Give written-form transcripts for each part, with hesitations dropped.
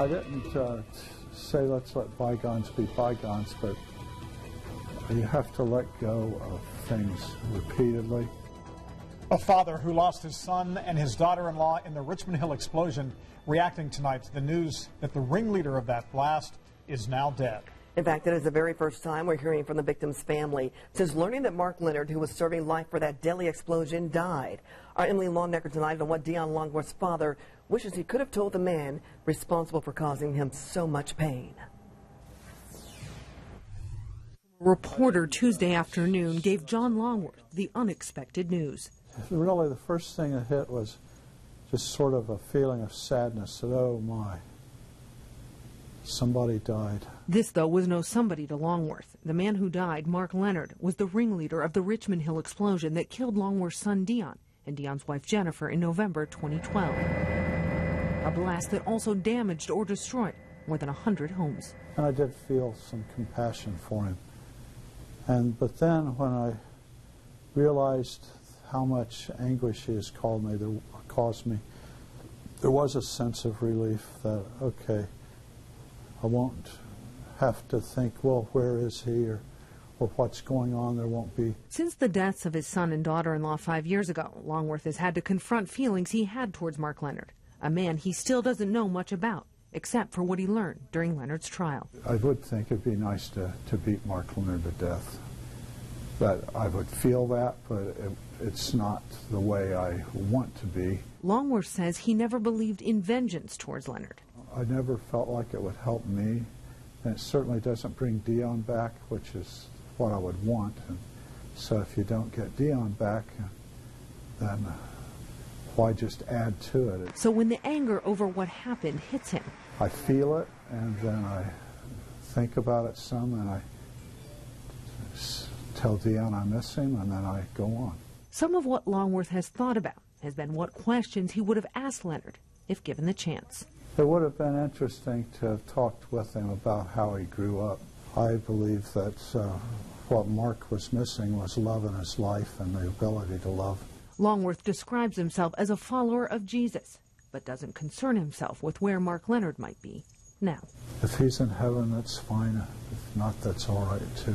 I didn't say let's let bygones be bygones, but you have to let go of things repeatedly. A father who lost his son and his daughter-in-law in the Richmond Hill explosion reacting tonight to the news that the ringleader of that blast is now dead. In fact, it is the very first time we're hearing from the victim's family since learning that Mark Leonard, who was serving life for that deadly explosion, died. Our Emily Longnecker tonight on what Dion Longworth's father wishes he could have told the man responsible for causing him so much pain. A reporter Tuesday afternoon gave John Longworth the unexpected news. Really, the first thing that hit was just sort of a feeling of sadness that, oh my, somebody died. This, though, was no somebody to Longworth. The man who died, Mark Leonard, was the ringleader of the Richmond Hill explosion that killed Longworth's son Dion and Dion's wife Jennifer in November 2012. A blast that also damaged or destroyed more than 100 homes. And I did feel some compassion for him. But then when I realized how much anguish he has caused me, there was a sense of relief that, okay, I won't have to think, well, where is he or what's going on. There won't be. Since the deaths of his son and daughter-in-law 5 years ago, Longworth has had to confront feelings he had towards Mark Leonard, a man he still doesn't know much about, except for what he learned during Leonard's trial. I would think it'd be nice to beat Mark Leonard to death. But I would feel that, but it's not the way I want to be. Longworth says he never believed in vengeance towards Leonard. I never felt like it would help me, and it certainly doesn't bring Dion back, which is what I would want. And so if you don't get Dion back, then why just add to it? So when the anger over what happened hits him, I feel it, and then I think about it some, and I tell Dion I miss him, and then I go on. Some of what Longworth has thought about has been what questions he would have asked Leonard if given the chance. It would have been interesting to have talked with him about how he grew up. I believe that what Mark was missing was love in his life and the ability to love. Longworth describes himself as a follower of Jesus, but doesn't concern himself with where Mark Leonard might be now. If he's in heaven, that's fine. If not, that's all right, too.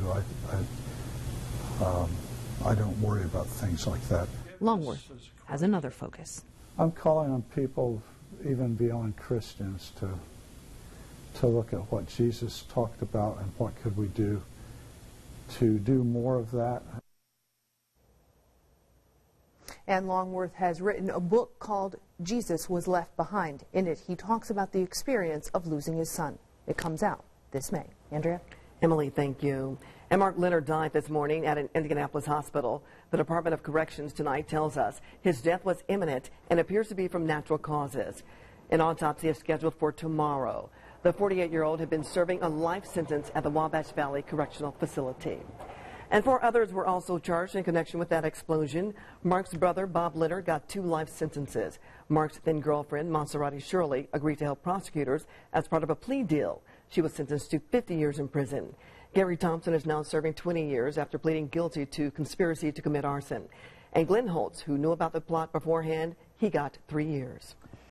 I don't worry about things like that. Longworth has another focus. I'm calling on people, even beyond Christians, to look at what Jesus talked about and what could we do to do more of that. And Longworth has written a book called Jesus Was Left Behind. In it, he talks about the experience of losing his son. It comes out this May. Andrea? Emily, thank you. And Mark Leonard died this morning at an Indianapolis hospital. The Department of Corrections tonight tells us his death was imminent and appears to be from natural causes. An autopsy is scheduled for tomorrow. The 48-year-old had been serving a life sentence at the Wabash Valley Correctional Facility. And 4 others were also charged in connection with that explosion. Mark's brother, Bob Leonard, got 2 life sentences. Mark's then-girlfriend, Maserati Shirley, agreed to help prosecutors as part of a plea deal. She was sentenced to 50 years in prison. Gary Thompson is now serving 20 years after pleading guilty to conspiracy to commit arson. And Glenn Holtz, who knew about the plot beforehand, he got 3 years.